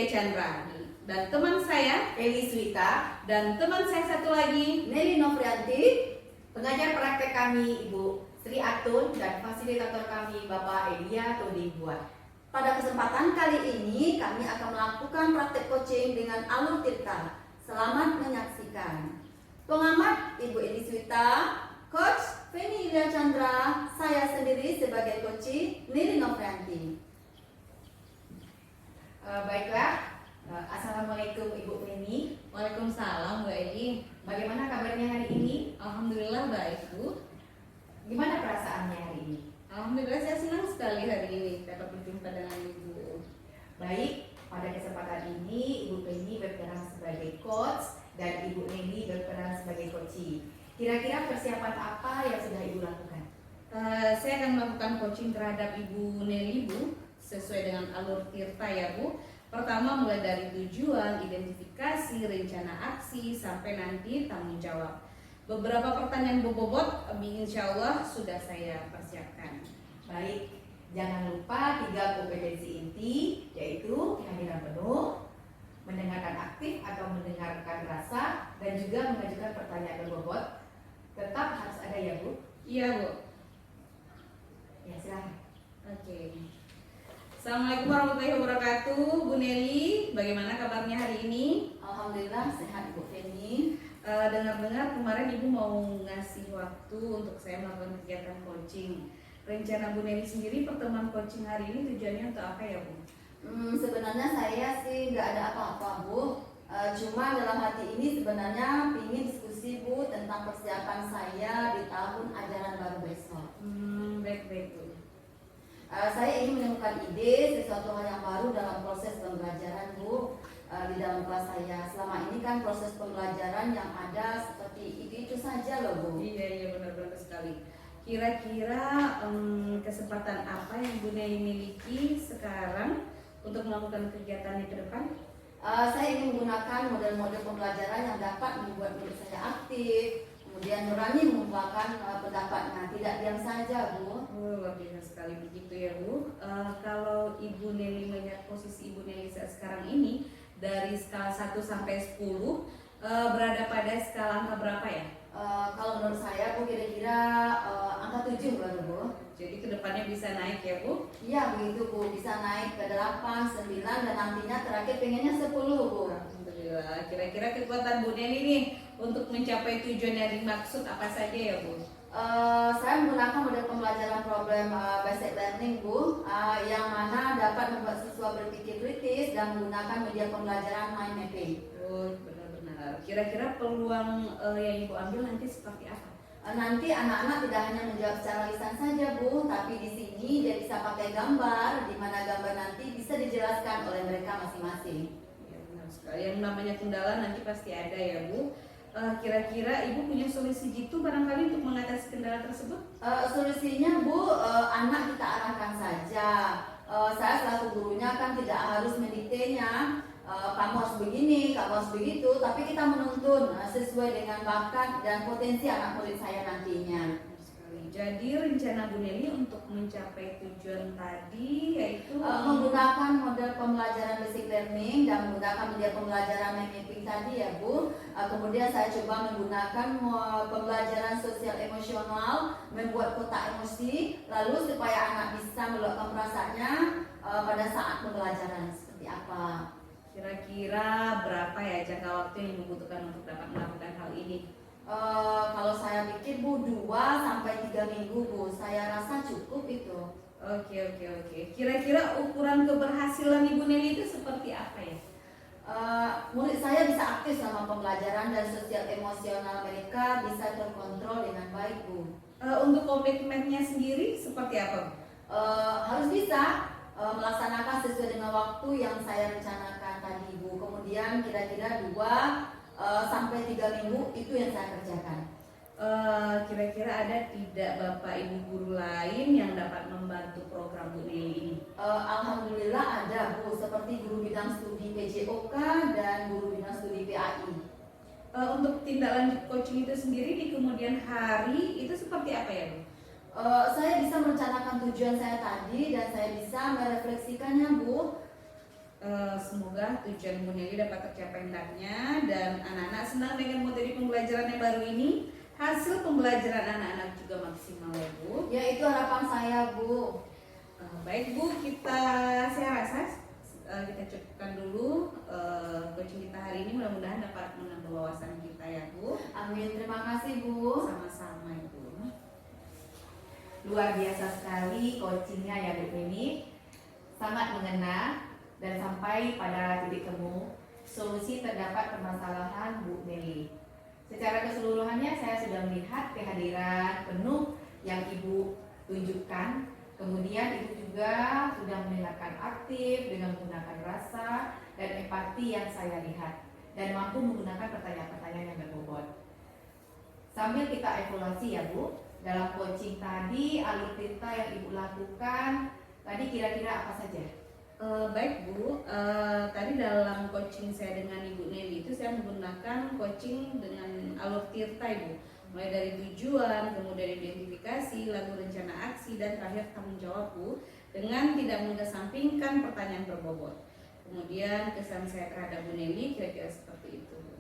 Chandra. Dan teman saya Eli Swita, dan teman saya satu lagi Nelly Novrianti, pengajar praktek kami Ibu Sri Atun dan fasilitator kami Bapak Elia Todi Buat. Pada kesempatan kali ini kami akan melakukan praktek coaching dengan alur Tirta. Selamat menyaksikan. Pengamat Ibu Eli Swita, Coach Feni Yulia Chandra, saya sendiri sebagai coach Nelly Novrianti. Baiklah. Assalamualaikum Ibu Feni. Waalaikumsalam Bu Eli. Bagaimana kabarnya hari ini? Alhamdulillah baik Bu. Gimana perasaannya hari ini? Alhamdulillah saya senang sekali hari ini dapat berjumpa dengan Ibu. Baik, pada kesempatan ini Ibu Feni berperan sebagai coach dan Ibu Nelly berperan sebagai coachee. Kira-kira persiapan apa yang sudah Ibu lakukan? Saya akan melakukan coaching terhadap Ibu Nelly Bu, sesuai dengan alur Tirta ya Bu. Pertama mulai dari tujuan, identifikasi, rencana aksi, sampai nanti tanggung jawab. Beberapa pertanyaan bobot, insya Allah sudah saya persiapkan. Baik, jangan lupa 3 kompetensi inti, yaitu kehadiran penuh, mendengarkan aktif atau mendengarkan rasa, dan juga mengajukan pertanyaan berbobot. Tetap harus ada ya Bu? Iya Bu. Ya silahkan. Oke. Assalamualaikum warahmatullahi wabarakatuh. Bu Nelly, bagaimana kabarnya hari ini? Alhamdulillah sehat Ibu Feni. Dengar-dengar kemarin Ibu mau ngasih waktu untuk saya melakukan kegiatan coaching. Rencana Bu Nelly sendiri pertemuan coaching hari ini tujuannya untuk apa ya Bu? Sebenarnya saya sih nggak ada apa-apa Bu. Cuma dalam hati ini sebenarnya ingin diskusi Bu tentang persiapan saya di tahun ajaran baru besok. Baik-baik Bu. Saya ingin menemukan ide sesuatu hal yang baru dalam proses pembelajaran Bu di dalam kelas saya. Selama ini kan proses pembelajaran yang ada seperti itu saja loh Bu. Iya benar-benar sekali. Kira-kira kesempatan apa yang Bu Nelly miliki sekarang untuk melakukan kegiatannya ke depan? Saya ingin menggunakan model-model pembelajaran yang dapat membuat murid saya aktif, kemudian berani mengungkapkan pendapatnya, tidak diam saja Bu. Luar biasa sekali begitu ya Bu. Kalau Ibu Nelly melihat posisi Ibu Nelly saat sekarang ini dari skala 1 sampai 10 berada pada skala angka berapa ya? Kalau menurut saya Bu kira-kira angka 7 baru Bu. Jadi kedepannya bisa naik ya Bu? Iya begitu Bu, bisa naik ke 8, 9 dan nantinya terakhir pengennya 10 Bu. Alhamdulillah. Kira-kira kekuatan Bu Nelly nih untuk mencapai tujuan yang dimaksud apa saja ya Bu? Saya menggunakan model pembelajaran problem basic learning Bu, yang mana dapat membuat siswa berpikir kritis dan menggunakan media pembelajaran mind mapping. Oh benar-benar. Kira-kira peluang yang Ibu ambil nanti seperti apa? Nanti anak-anak tidak hanya menjawab secara lisan saja Bu, tapi di sini dia bisa pakai gambar, di mana gambar nanti bisa dijelaskan oleh mereka masing-masing. Ya benar sekali. Yang namanya kendala nanti pasti ada ya Bu. Kira-kira Ibu punya solusi gitu barangkali untuk mengatasi kendala tersebut? Solusinya Bu, anak kita arahkan saja. Saya selaku gurunya kan tidak harus mendiktenya, kamu harus begini, kamu harus begitu, tapi kita menuntun sesuai dengan bakat dan potensi anak murid saya nantinya. Jadi rencana Bu Nelly untuk mencapai tujuan tadi yaitu menggunakan model pembelajaran basic learning dan menggunakan media pembelajaran mapping tadi ya Bu. Kemudian saya coba menggunakan pembelajaran sosial emosional, membuat kotak emosi, lalu supaya anak bisa meluapkan perasaannya pada saat pembelajaran seperti apa. Kira-kira berapa ya jangka waktu yang dibutuhkan untuk dapat melakukan hal ini? Kalau saya pikir Bu 2 sampai 3 minggu Bu, saya rasa cukup itu. Oke. Kira-kira ukuran keberhasilan Ibu Nelly itu seperti apa ya? Murid saya bisa aktif selama pembelajaran dan sosial emosional mereka bisa terkontrol dengan baik Bu. Untuk komitmennya sendiri seperti apa? Harus bisa melaksanakan sesuai dengan waktu yang saya rencanakan tadi Bu. Kemudian kira-kira 2 sampai 3 minggu itu yang saya kerjakan. Kira-kira ada tidak Bapak Ibu guru lain yang dapat membantu program Bu Nelly ini? Alhamdulillah ada Bu, seperti guru bidang studi PJOK dan guru bidang studi PAI. Untuk tindak lanjut coaching itu sendiri di kemudian hari itu seperti apa ya Bu? Saya bisa merencanakan tujuan saya tadi dan saya bisa merefleksikannya Bu. Semoga tujuan Bu Nelly dapat tercapai hendaknya dan anak-anak senang dengan materi pembelajaran yang baru ini. Hasil pembelajaran anak-anak juga maksimal ya Bu. Ya, itu harapan saya, Bu. Baik Bu, saya rasa kita cukupkan dulu coaching kita hari ini. Mudah-mudahan dapat menambah wawasan kita ya Bu. Amin, terima kasih, Bu. Sama-sama Ibu. Luar biasa sekali coachingnya ya Bu ini, sangat mengena dan sampai pada titik temu solusi terdapat permasalahan Bu Nelly. Secara keseluruhannya saya sudah melihat kehadiran penuh yang Ibu tunjukkan. Kemudian Ibu juga sudah mendengarkan aktif dengan menggunakan rasa dan empati yang saya lihat dan mampu menggunakan pertanyaan-pertanyaan yang berbobot. Sambil kita evaluasi ya Bu, dalam coaching tadi alur cerita yang Ibu lakukan tadi kira-kira apa saja? Baik Bu, tadi dalam coaching saya dengan Ibu Nelly itu saya menggunakan coaching dengan alur tirta Ibu. Mulai dari tujuan, kemudian identifikasi, lalu rencana aksi, dan terakhir tanggung jawab Bu, dengan tidak mengesampingkan pertanyaan berbobot. Kemudian kesan saya terhadap Bu Nelly kira-kira seperti itu Bu.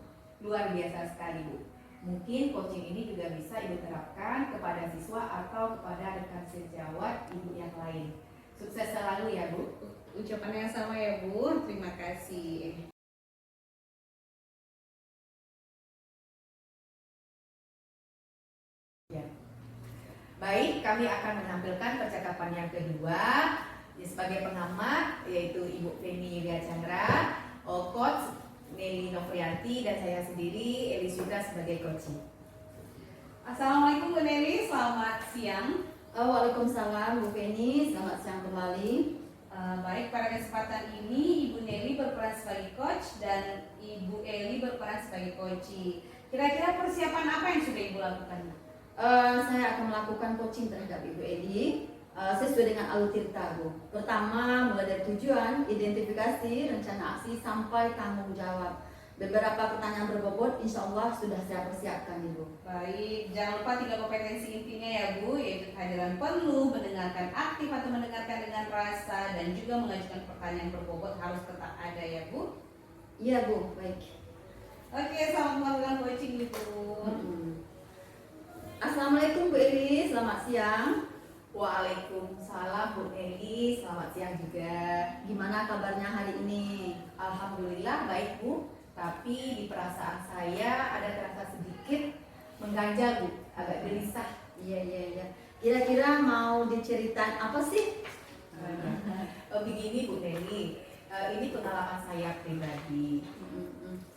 Luar biasa sekali Bu. Mungkin coaching ini juga bisa Ibu terapkan kepada siswa atau kepada rekan sejawat Ibu yang lain. Sukses selalu ya Bu. Ucapan yang sama ya Bu, terima kasih. Ya. Baik, kami akan menampilkan percakapan yang kedua sebagai pengamat, yaitu Ibu Feni Yulia Chandra, Coach Nelly Novrianti, dan saya sendiri Eli Suda sebagai coaching. Assalamualaikum Bu Nelly, selamat siang. Waalaikumsalam Bu Feni, selamat siang kembali. Baik, pada kesempatan ini Ibu Nelly berperan sebagai coach dan Ibu Eli berperan sebagai coachee. Kira-kira persiapan apa yang sudah Ibu lakukan? Saya akan melakukan coaching terhadap Ibu Eli sesuai dengan alur cerita Bu. Pertama, mulai dari tujuan, identifikasi, rencana aksi, sampai tanggung jawab. Beberapa pertanyaan berbobot insya Allah sudah saya persiapkan Ibu. Baik, jangan lupa 3 kompetensi intinya ya Bu, yaitu kehadiran penuh, mendengarkan aktif atau mendengarkan dengan rasa, dan juga mengajukan pertanyaan berbobot harus tetap ada ya Bu. Iya Bu, baik. Oke, selamat melakukan coaching Ibu. Assalamualaikum Bu Eli, selamat siang. Waalaikumsalam Bu Eli, selamat siang juga. Gimana kabarnya hari ini? Alhamdulillah baik Bu. Tapi di perasaan saya ada terasa sedikit mengganjal Bu, agak gelisah. Iya. Kira-kira mau diceritain apa sih? Begini Bu Nelly, ini pengalaman saya pribadi.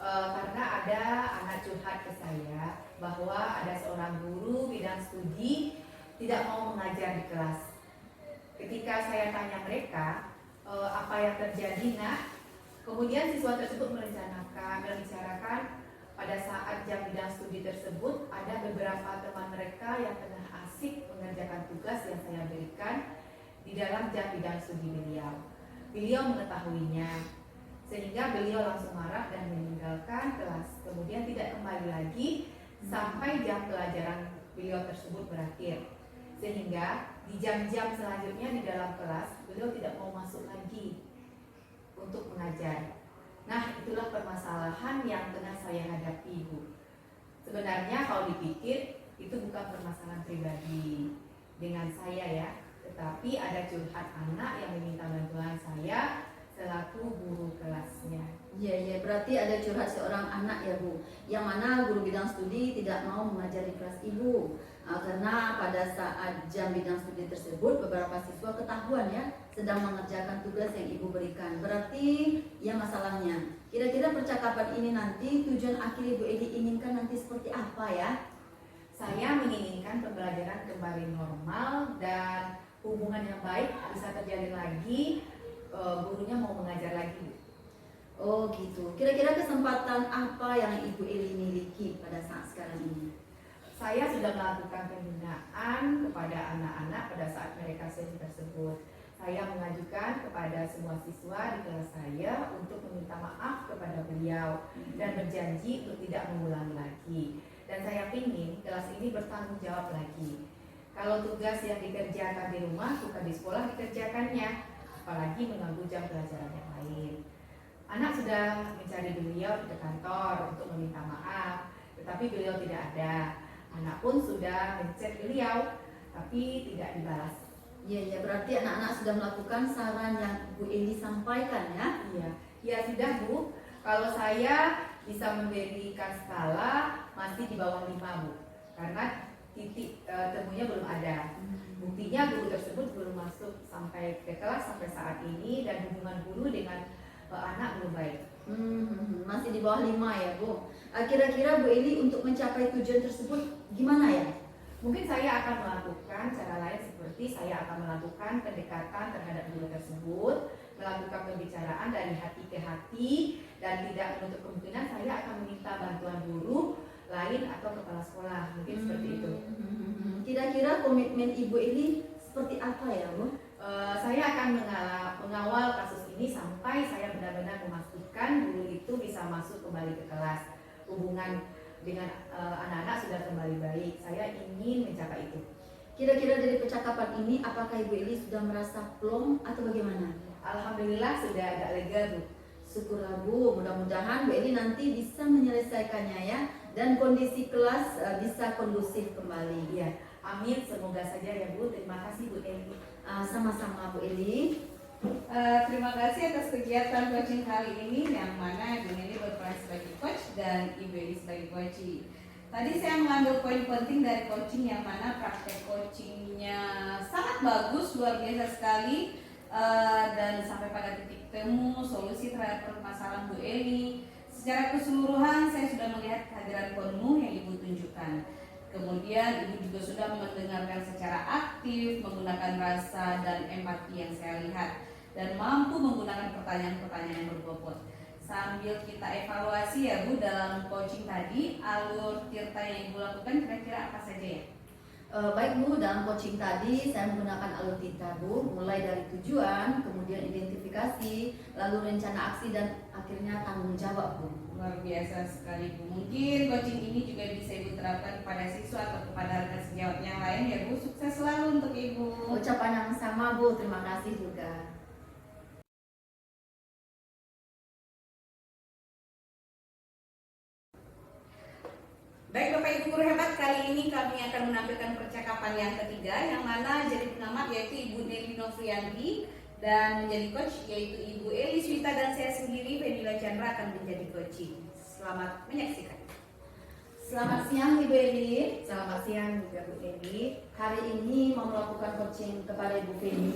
Karena ada anak curhat ke saya bahwa ada seorang guru bidang studi tidak mau mengajar di kelas. Ketika saya tanya mereka apa yang terjadi nak, kemudian siswa tersebut membicarakan pada saat jam bidang studi tersebut ada beberapa teman mereka yang tengah asik mengerjakan tugas yang saya berikan di dalam jam bidang studi beliau. Beliau mengetahuinya, sehingga beliau langsung marah dan meninggalkan kelas. Kemudian tidak kembali lagi sampai jam pelajaran beliau tersebut berakhir. Sehingga di jam-jam selanjutnya di dalam kelas beliau tidak mau masuk lagi untuk mengajar. Nah, itulah permasalahan yang tengah saya hadapi Bu. Sebenarnya kalau dipikir itu bukan permasalahan pribadi dengan saya ya, tetapi ada curhat anak yang meminta bantuan saya selaku guru kelasnya. Iya, berarti ada curhat seorang anak ya Bu, yang mana guru bidang studi tidak mau mengajar di kelas Ibu. Karena pada saat jam bidang studi tersebut beberapa siswa ketahuan ya sedang mengerjakan tugas yang Ibu berikan. Berarti ya masalahnya. Kira-kira percakapan ini nanti tujuan akhir Ibu Eli inginkan nanti seperti apa ya? Saya menginginkan pembelajaran kembali normal dan hubungan yang baik bisa terjalin lagi. Gurunya mau mengajar lagi. Oh gitu. Kira-kira kesempatan apa yang Ibu Eli miliki pada saat sekarang ini? Saya sudah melakukan pembinaan kepada anak-anak pada saat mereka sesi tersebut. Saya mengajukan kepada semua siswa di kelas saya untuk meminta maaf kepada beliau dan berjanji untuk tidak mengulangi lagi. Dan saya ingin kelas ini bertanggung jawab lagi. Kalau tugas yang dikerjakan di rumah bukan di sekolah dikerjakannya, apalagi mengganggu jam pelajaran yang lain. Anak sudah mencari beliau ke kantor untuk meminta maaf, tetapi beliau tidak ada. Anak pun sudah mencet beliau, tapi tidak dibalas. Iya, ya, berarti anak-anak sudah melakukan saran yang Bu Eli sampaikan ya. Iya, ya sudah Bu. Kalau saya bisa memberikan skala masih di bawah 5 Bu, karena titik temunya belum ada. Buktinya guru tersebut belum masuk sampai ke kelas sampai saat ini, dan hubungan guru dengan anak belum baik. Masih di bawah 5 ya Bu. Kira-kira Bu Eli untuk mencapai tujuan tersebut gimana ya? Mungkin saya akan melakukan cara lain, seperti saya akan melakukan pendekatan terhadap guru tersebut, melakukan pembicaraan dari hati ke hati, dan tidak menutup kemungkinan saya akan meminta bantuan guru lain atau kepala sekolah. Mungkin seperti itu. Kira-kira komitmen Ibu Eli seperti apa ya Bu? Saya akan mengawal kasus ini sampai saya benar-benar memastikan guru itu bisa masuk kembali ke kelas. Hubungan dengan anak-anak sudah kembali baik. Saya ingin mencapai itu. Kira-kira dari percakapan ini apakah Ibu Eli sudah merasa plong atau bagaimana? Alhamdulillah sudah agak lega Bu. Syukurlah Bu, mudah-mudahan Bu Eli nanti bisa menyelesaikannya ya, dan kondisi kelas bisa kondusif kembali. Iya, amin, semoga saja ya Bu. Terima kasih Bu Eli. Sama-sama Bu Eli. Terima kasih atas kegiatan coaching kali ini, yang mana Ibu Nelly berperan sebagai coach dan Ibu Eli sebagai coachee. Tadi saya mengambil poin penting dari coaching, yang mana praktek coachingnya sangat bagus, luar biasa sekali, dan sampai pada titik temu solusi terhadap permasalahan Bu Eli. Secara keseluruhan saya sudah melihat kehadiran penuh yang Ibu tunjukkan. Kemudian Ibu juga sudah mendengarkan secara aktif, menggunakan rasa dan empati yang saya lihat, dan mampu menggunakan pertanyaan-pertanyaan yang berbobot. Sambil kita evaluasi ya Bu, dalam coaching tadi, alur tirta yang Ibu lakukan kira-kira apa saja ya? Baik Bu, dalam coaching tadi saya menggunakan alur tirta Bu, mulai dari tujuan, kemudian identifikasi, lalu rencana aksi, dan akhirnya tanggung jawab Bu. Luar biasa sekali Bu. Mungkin coaching ini juga bisa Ibu terapkan kepada siswa atau kepada rekan sejawat yang lain ya Bu. Sukses selalu untuk Ibu. Ucapan yang sama Bu, terima kasih juga. Baik Bapak Ibu guru hebat, kali ini kami akan menampilkan percakapan yang ketiga, yang mana jadi pengamat yaitu Ibu Nelly Novrianti, dan menjadi coach yaitu Ibu Eli Swita, dan saya sendiri Venila Chandra akan menjadi coaching. Selamat menyaksikan. Selamat siang Ibu Eli. Selamat siang juga Bu Eli. Hari ini mau melakukan coaching kepada Ibu Feni.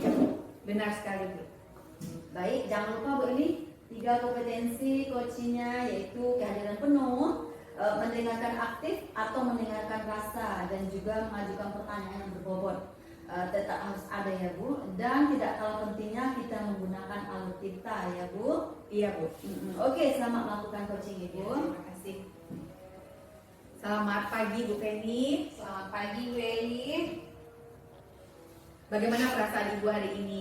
Benar sekali Bu. Baik, jangan lupa Bu Eli, 3 kompetensi coachingnya yaitu kehadiran penuh, mendengarkan aktif atau mendengarkan rasa, dan juga mengajukan pertanyaan yang berbobot. Tetap harus ada ya Bu, dan tidak kalah pentingnya kita menggunakan alur tirta ya Bu. Iya Bu. Oke, selamat melakukan coaching Ibu. Terima kasih. Selamat pagi Bu Feni. Selamat pagi Bu Eli. Bagaimana perasaan Ibu hari ini?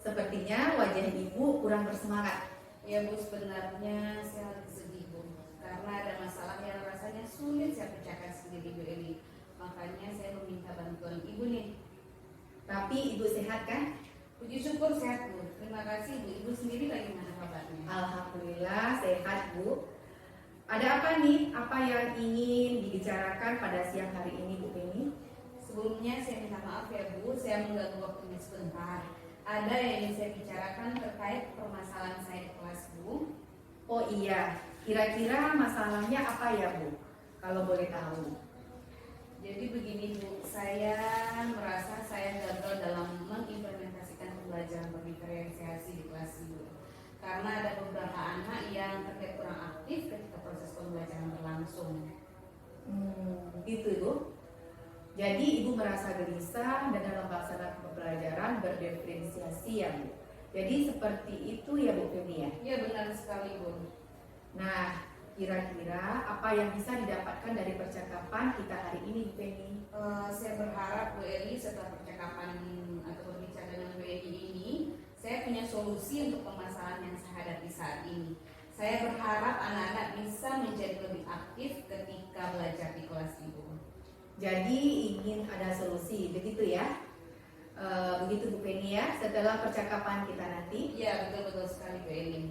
Sepertinya wajah Ibu kurang bersemangat. Ya Bu, sebenarnya saya lagi sedih Bu, karena ada masalah yang rasanya sulit saya pecahkan sendiri Bu Eli. Makanya saya meminta bantuan Ibu nih. Tapi Ibu sehat kan? Puji syukur sehat Bu. Terima kasih Bu. Ibu sendiri bagaimana kabarnya? Alhamdulillah sehat Bu. Ada apa nih? Apa yang ingin dibicarakan pada siang hari ini Bu Feni? Sebelumnya saya minta maaf ya Bu, saya mengganggu waktunya sebentar. Ada yang ingin saya bicarakan terkait permasalahan saya di kelas Bu. Oh iya, kira-kira masalahnya apa ya Bu? Kalau boleh tahu. Jadi begini Bu, saya merasa saya gagal dalam mengimplementasikan pembelajaran berdiferensiasi di kelas Bu. Karena ada beberapa anak yang terlihat kurang aktif ketika proses pembelajaran berlangsung. Gitu Bu. Jadi Ibu merasa gelisah dan dalam pelaksanaan pembelajaran berdiferensiasi ya Bu. Jadi seperti itu ya Bu Feni ya? Iya benar sekali Bu. Nah, kira-kira apa yang bisa didapatkan dari percakapan kita hari ini Bu Feni? Saya berharap Bu Eli setelah percakapan atau berbicara dengan Bu Eli ini, saya punya solusi untuk permasalahan yang saya hadapi saat ini. Saya berharap anak-anak bisa menjadi lebih aktif ketika belajar di kelas Ibu. Jadi ingin ada solusi, begitu ya? Begitu Bu Feni ya, setelah percakapan kita nanti. Iya betul-betul sekali Bu Eli.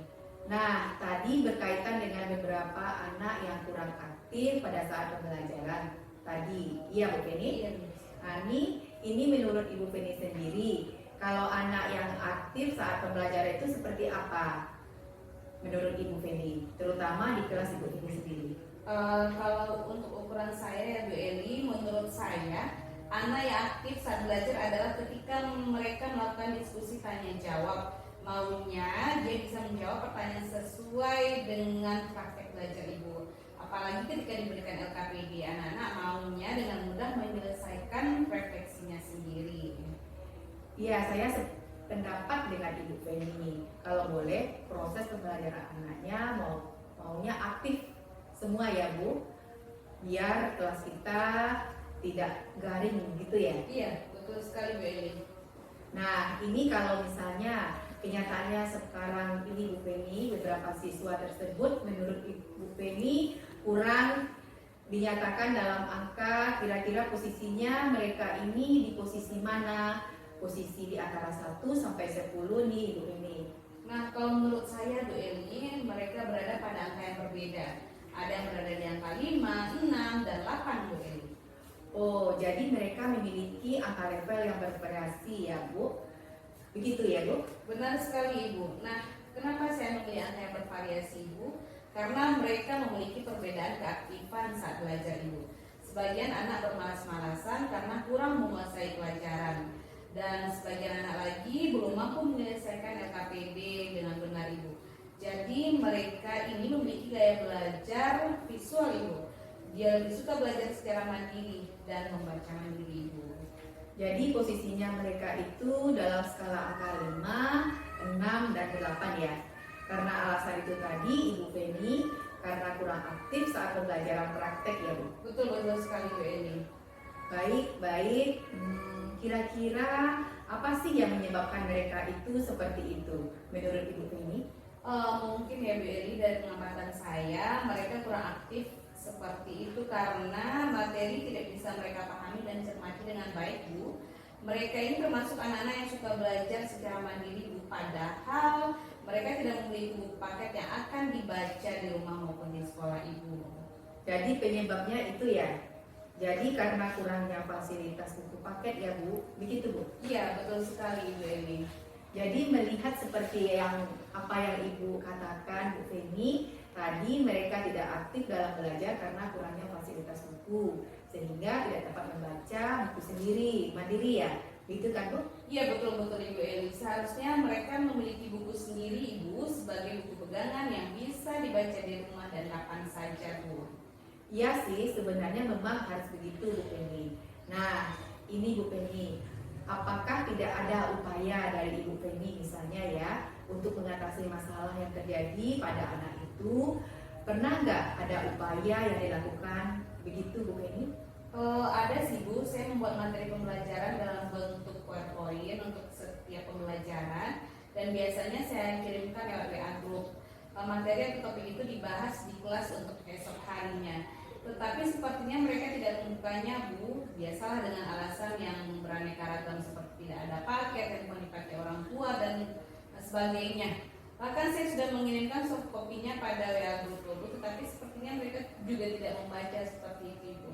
Nah, tadi berkaitan dengan beberapa anak yang kurang aktif pada saat pembelajaran tadi. Iya, Bu Penny? Iya. Nah, ini menurut Ibu Penny sendiri, kalau anak yang aktif saat pembelajaran itu seperti apa? Menurut Ibu Penny, terutama di kelas Ibu Penny sendiri. Kalau untuk ukuran saya ya Bu Eli, menurut saya anak yang aktif saat belajar adalah ketika mereka melakukan diskusi tanya jawab. Maunya dia bisa menjawab pertanyaan sesuai dengan praktek belajar Ibu. Apalagi ketika diberikan LKPD, anak-anak maunya dengan mudah menyelesaikan refleksinya sendiri. Iya, saya pendapat dengan Ibu Penny. Kalau boleh, proses pembelajaran anaknya maunya aktif semua ya Bu, biar kelas kita tidak garing gitu ya. Iya, betul sekali Bu Eli. Nah, ini kalau misalnya kenyataannya sekarang ini Bu Penny, beberapa siswa tersebut menurut Ibu Penny kurang dinyatakan dalam angka, kira-kira posisinya mereka ini di posisi mana? Posisi di antara 1 sampai 10 nih Ibu Penny. Nah, kalau menurut saya Bu Eli, mereka berada pada angka yang berbeda. Ada yang berada di angka 5, 6, dan 8 Bu Eli. Oh, jadi mereka memiliki angka level yang bervariasi ya Bu? Begitu ya Bu? Benar sekali Ibu. Nah, kenapa saya memilih angka yang bervariasi Ibu? Karena mereka memiliki perbedaan keaktifan saat belajar Ibu. Sebagian anak bermalas-malasan karena kurang menguasai pelajaran. Dan sebagian anak lagi belum mampu menyelesaikan LKPD dengan benar Ibu. Jadi mereka ini memiliki gaya belajar visual Ibu. Dia lebih suka belajar secara mandiri dan membaca mandiri Ibu. Jadi posisinya mereka itu dalam skala angka 5, 6, dan 8 ya. Karena alasan itu tadi Ibu Penny, karena kurang aktif saat pembelajaran praktek ya Bu. Betul sekali Bu Eli. Baik. Kira-kira apa sih yang menyebabkan mereka itu seperti itu menurut Ibu Penny? Mungkin ya Bu Eli, dari pengamatan saya mereka kurang aktif seperti itu karena materi tidak bisa mereka pahami dan cermati dengan baik Bu. Mereka ini termasuk anak-anak yang suka belajar secara mandiri Bu, padahal mereka tidak memiliki buku paket yang akan dibaca di rumah maupun di sekolah Ibu. Jadi penyebabnya itu ya. Jadi karena kurangnya fasilitas buku paket ya Bu, begitu Bu? Iya, betul sekali Bu Eli. Jadi melihat seperti apa yang Ibu katakan Bu Penny, tadi mereka tidak aktif dalam belajar karena kurangnya fasilitas buku, sehingga tidak dapat membaca buku sendiri, mandiri ya, gitu kan Bu? Iya, betul Ibu Eli. Seharusnya mereka memiliki buku sendiri Ibu sebagai buku pegangan yang bisa dibaca di rumah dan kapan saja Bu. Iya sih, sebenarnya memang harus begitu Bu Penny. Nah, ini Bu Penny, apakah tidak ada upaya dari Ibu Penny misalnya ya untuk mengatasi masalah yang terjadi pada anak itu? Pernah nggak ada upaya yang dilakukan begitu Bu Penny? Ada sih Bu, saya membuat materi pembelajaran dalam bentuk PowerPoint untuk setiap pembelajaran dan biasanya saya kirimkan lewat WA group. Materi atau topik itu dibahas di kelas untuk esok harinya. Tetapi sepertinya mereka tidak membukanya Bu, biasalah dengan alasan yang beraneka ragam seperti tidak ada paket, handphone dipakai orang tua dan sebagainya. Bahkan saya sudah mengirimkan soft copy-nya pada WA group Bu, tetapi sepertinya mereka juga tidak membaca seperti itu Bu.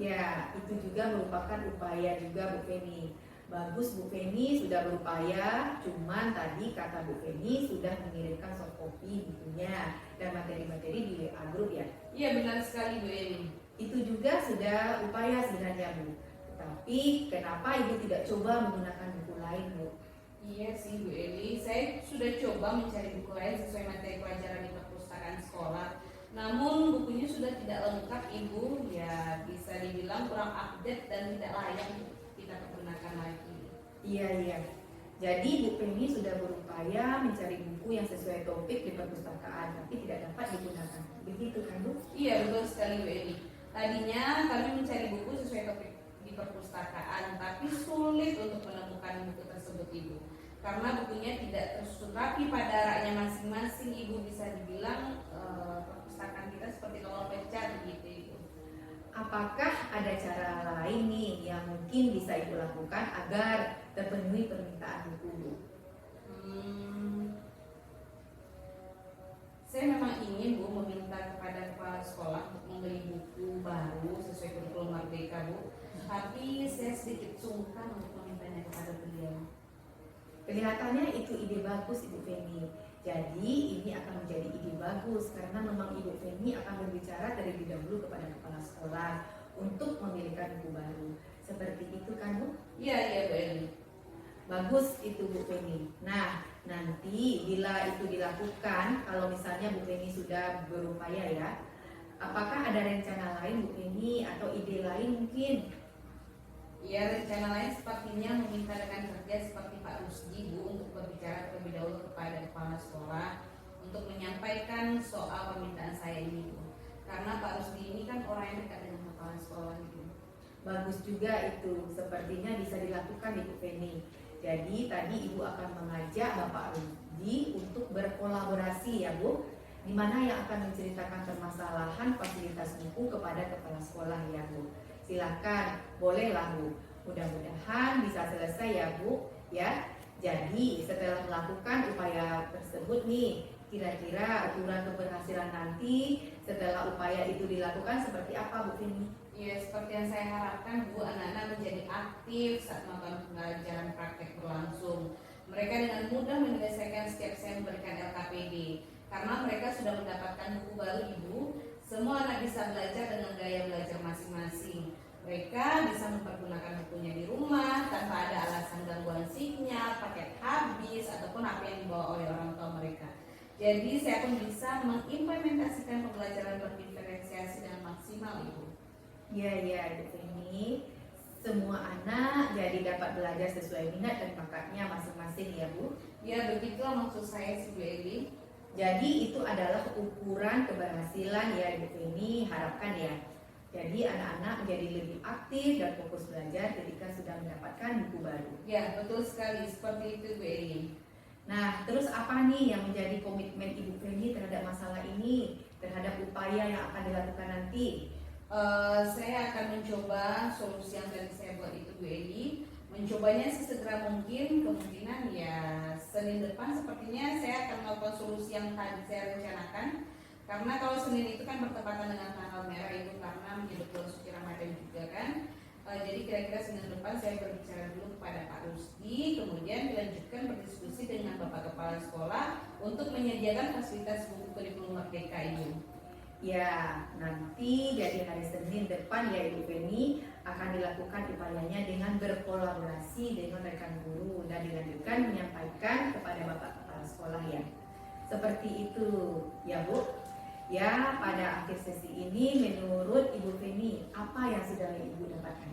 Ya, itu juga merupakan upaya juga Bu Penny. Bagus Bu Penny sudah berupaya, cuman tadi kata Bu Penny sudah mengirimkan soft copy bukunya dan materi-materi di WA group ya. Iya, benar sekali Bu Eli. Itu juga sudah upaya sebenarnya Bu. Tapi kenapa Ibu tidak coba menggunakan buku lain Bu? Iya sih Bu Eli, saya sudah coba mencari buku lain sesuai materi pelajaran di perpustakaan sekolah. Namun bukunya sudah tidak lengkap Ibu, ya bisa dibilang kurang update dan tidak layak kita pergunakan lagi. Iya. Jadi Bu Penny sudah berupaya mencari buku yang sesuai topik di perpustakaan, tapi tidak dapat digunakan. Begitu kan Bu? Iya, betul sekali Bu Eli. Tadinya kami mencari buku sesuai topik di perpustakaan, tapi sulit untuk menemukan buku tersebut Ibu. Karena bukunya tidak tersusun rapi pada raknya masing-masing Ibu, bisa dibilang perpustakaan kita seperti tolong pecah begitu Ibu. Apakah ada cara lain nih yang mungkin bisa Ibu lakukan agar terpenuhi permintaan buku Bu? mereka Bu, tapi saya sedikit sungkan untuk memintanya kepada beliau. Kelihatannya itu ide bagus Ibu Feni. Jadi ini akan menjadi ide bagus karena memang Ibu Feni akan berbicara terlebih dahulu kepada kepala sekolah untuk memilihkan buku baru. Seperti itu kan Bu? Iya Bu Eli. Bagus itu Bu Feni. Nah, nanti bila itu dilakukan, kalau misalnya Bu Feni sudah berupaya ya, apakah ada rencana lain Bu Feni atau ide lain mungkin? Ya, rencana lain sepertinya meminta rekan kerja seperti Pak Rusdi Bu untuk berbicara terlebih dahulu kepada kepala sekolah untuk menyampaikan soal permintaan saya ini Bu. Karena Pak Rusdi ini kan orang yang dekat dengan kepala sekolah gitu. Bagus juga itu, sepertinya bisa dilakukan Ibu Feni. Jadi tadi Ibu akan mengajak Bapak Rusdi untuk berkolaborasi ya Bu, di mana yang akan menceritakan permasalahan fasilitas buku kepada kepala sekolah ya Bu. Silakan, bolehlah Bu. Mudah-mudahan bisa selesai ya Bu. Ya, jadi setelah melakukan upaya tersebut nih, kira-kira ukuran keberhasilan nanti setelah upaya itu dilakukan seperti apa Bu Feni? Ya, seperti yang saya harapkan Bu, anak-anak menjadi aktif saat melakukan pembelajaran praktek berlangsung. Mereka dengan mudah menyelesaikan setiap saya memberikan LKPD. Karena mereka sudah mendapatkan buku baru Ibu, semua anak bisa belajar dengan gaya belajar masing-masing. Mereka bisa mempergunakan bukunya di rumah tanpa ada alasan gangguan sinyal, paket habis, ataupun apa yang dibawa oleh orang tua mereka. Jadi saya pun bisa mengimplementasikan pembelajaran berdiferensiasi dengan maksimal Ibu. Ya Ibu Feni. Semua anak jadi dapat belajar sesuai minat dan bakatnya masing-masing ya Bu. Ya, begitulah maksud saya sih Bu Eli. Jadi itu adalah ukuran keberhasilan ya Ibu Feni harapkan ya. Jadi anak-anak menjadi lebih aktif dan fokus belajar ketika sudah mendapatkan buku baru. Ya, betul sekali, seperti itu Bu Eli. Nah, terus apa nih yang menjadi komitmen Ibu Feni terhadap masalah ini, terhadap upaya yang akan dilakukan nanti? Saya akan mencoba solusi yang tadi saya buat itu Bu Eli, mencobanya sesegera mungkin, kemungkinan ya Senin depan sepertinya saya akan melakukan solusi yang tadi saya rencanakan. Karena kalau Senin itu kan bertepatan dengan tanggal merah Ibu, karena menjadi bulan suci Ramadan juga kan. Jadi kira-kira Senin depan saya berbicara dulu kepada Pak Rusdi, kemudian dilanjutkan berdiskusi dengan Bapak Kepala Sekolah untuk menyediakan fasilitas buku kurikulum Merdeka Ibu. Ya, nanti jadi hari Senin depan ya Ibu Feni akan dilakukan upayanya dengan berkolaborasi dengan rekan guru dan dilanjutkan menyampaikan kepada Bapak Kepala Sekolah ya. Seperti itu ya Bu. Ya, pada akhir sesi ini menurut Ibu Feni apa yang sudah Ibu dapatkan?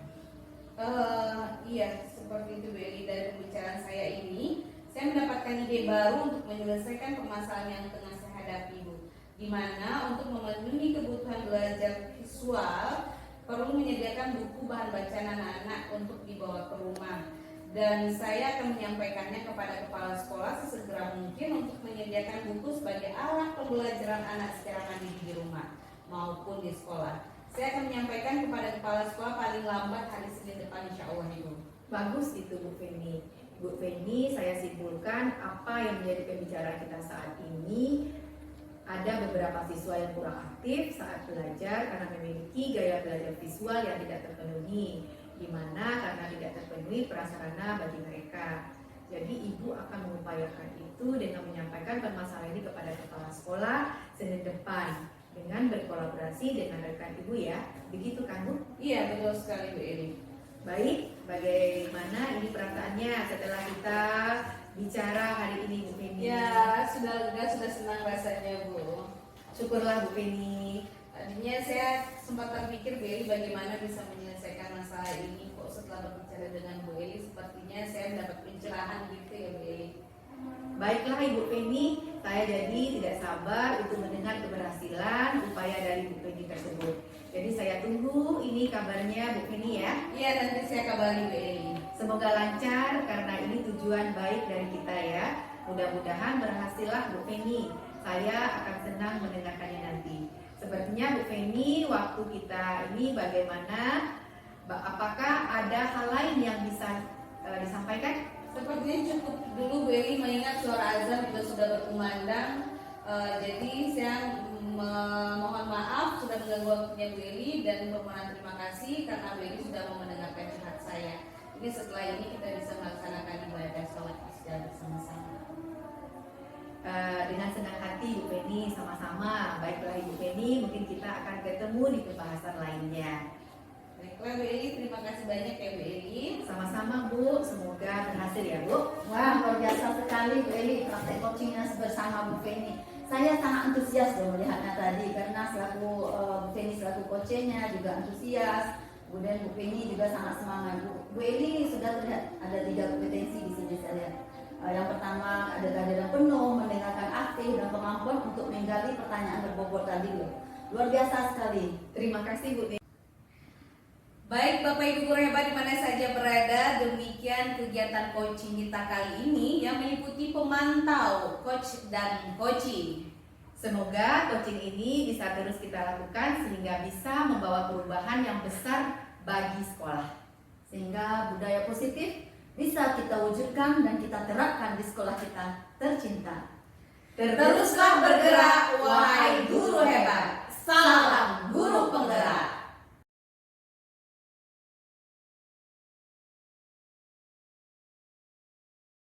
Iya, seperti itu Bu Eli. Dari pembicaraan saya ini, saya mendapatkan ide baru untuk menyelesaikan permasalahan yang tengah saya hadapi Bu. Di mana untuk memenuhi kebutuhan belajar visual perlu menyediakan buku bahan bacaan anak-anak untuk dibawa ke rumah. Dan saya akan menyampaikannya kepada kepala sekolah sesegera mungkin untuk menyediakan buku sebagai alat pembelajaran anak secara mandiri di rumah maupun di sekolah. Saya akan menyampaikan kepada kepala sekolah paling lambat hari Senin depan insya Allah Ibu. Bagus itu Bu Feni. Bu Feni, saya simpulkan apa yang menjadi pembicaraan kita saat ini. Ada beberapa siswa yang kurang aktif saat belajar karena memiliki gaya belajar visual yang tidak terpenuhi, di mana karena tidak terpenuhi prasarana bagi mereka. Jadi Ibu akan mengupayakan itu dengan menyampaikan permasalahan ini kepada kepala sekolah Senin depan dengan berkolaborasi dengan rekan Ibu ya. Begitu kan Bu? Iya, betul sekali Bu Eli. Baik, bagaimana ini perasaannya setelah kita bicara hari ini Bu Feni? Ya, sudah lega, sudah senang rasanya Bu. Syukurlah Bu Feni. Tadinya saya sempat terpikir Bu Eli bagaimana bisa menyelesaikan masalah ini. Kok setelah berbicara dengan Bu Eli sepertinya saya mendapat pencerahan gitu ya Bu Eli. Baiklah Ibu Feni, saya jadi tidak sabar untuk mendengar keberhasilan upaya dari Bu Feni tersebut. Jadi saya tunggu ini kabarnya Bu Feni ya. Iya, nanti saya kabari Bu Eli. Semoga lancar karena ini tujuan baik dari kita ya. Mudah-mudahan berhasillah Bu Feni. Saya akan senang mendengarkannya nanti. Sepertinya Bu Feni, waktu kita ini bagaimana? Apakah ada hal lain yang bisa disampaikan? Sepertinya cukup dulu Bu Eli, mengingat suara azan juga sudah berkumandang. Jadi saya mohon maaf sudah mengganggu waktunya Bu Eli dan permohonan terima kasih karena Bu Eli sudah mau mendengarkan curhat saya. Ini setelah ini kita bisa melaksanakan ibadah sholat isya bersama-sama. Dengan senang hati Bu Penny, sama-sama. Baiklah Ibu Penny, mungkin kita akan ketemu di pembahasan lainnya. Baiklah Bu Eli, terima kasih banyak ya Bu Eli. Sama-sama Bu, semoga berhasil ya Bu. Wah, luar biasa sekali Bu Eli praktek coachingnya bersama Bu Penny. Saya sangat antusias loh melihatnya tadi karena selaku Bu Penny selaku coachnya juga antusias. Kemudian Bu Penny juga sangat semangat. Bu Eli sudah terlihat ada 3 kompetensi di sini saya lihat. Yang pertama ada kehadiran penuh, mendengarkan aktif, dan kemampuan untuk menggali pertanyaan berbobot tadi loh. Luar biasa sekali. Terima kasih Bu. Baik Bapak Ibu guru hebat di mana saja berada, demikian kegiatan coaching kita kali ini yang meliputi pemantau, coach dan coaching. Semoga coaching ini bisa terus kita lakukan sehingga bisa membawa perubahan yang besar bagi sekolah. Sehingga budaya positif bisa kita wujudkan dan kita terapkan di sekolah kita tercinta. Teruslah bergerak, wahai guru hebat.